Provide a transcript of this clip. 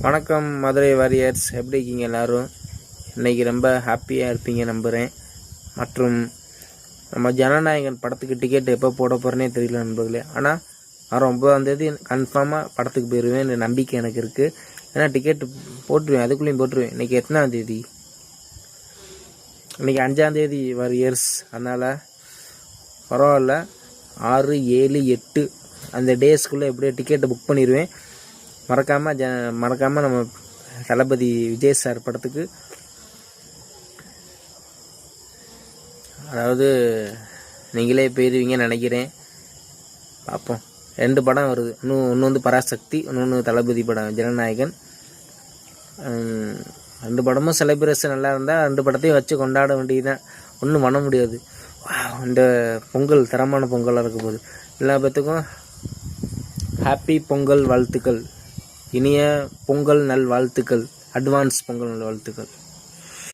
வணக்கம் மதுரை வாரியர்ஸ், எப்படி இருக்கீங்க எல்லோரும்? இன்றைக்கி ரொம்ப ஹாப்பியாக இருப்பீங்க நம்புகிறேன். மற்றும் நம்ம ஜனநாயகன் படத்துக்கு டிக்கெட் எப்போ போட போகிறேனே தெரியல நண்பர்களே. ஆனால் வர 9ஆம் தேதி கன்ஃபார்மாக படத்துக்கு போயிடுவேன், நம்பிக்கை எனக்கு இருக்குது. ஏன்னா டிக்கெட்டு போட்டுருவேன், அதுக்குள்ளேயும் போட்டுருவேன். இன்றைக்கி எத்தனாம் தேதி? இன்றைக்கி 5ஆம் தேதி வாரியர்ஸ். அதனால் பரவாயில்ல, 6, 7, 8 அந்த டேஸ்க்குள்ளே எப்படியோ டிக்கெட்டை புக் பண்ணிடுவேன். மறக்காமல் நம்ம தளபதி விஜய் சார் படத்துக்கு, அதாவது நீங்களே போயிடுவீங்கன்னு நினைக்கிறேன். பார்ப்போம். 2 படம் வருது. ஒன்று வந்து பராசக்தி, இன்னொன்று தளபதி படம் ஜனநாயகன். 2 படமும் செலிப்ரேஷன் நல்லா இருந்தால் 2 படத்தையும் வச்சு கொண்டாட வேண்டியதுதான். ஒன்றும் பண்ண முடியாது. இந்த பொங்கல் தரமான பொங்கலாக இருக்க போகுது. எல்லா பேத்துக்கும் ஹாப்பி பொங்கல் வாழ்த்துக்கள், இனிய பொங்கல் நல் வாழ்த்துக்கள், அட்வான்ஸ் பொங்கல் நல் வாழ்த்துக்கள்.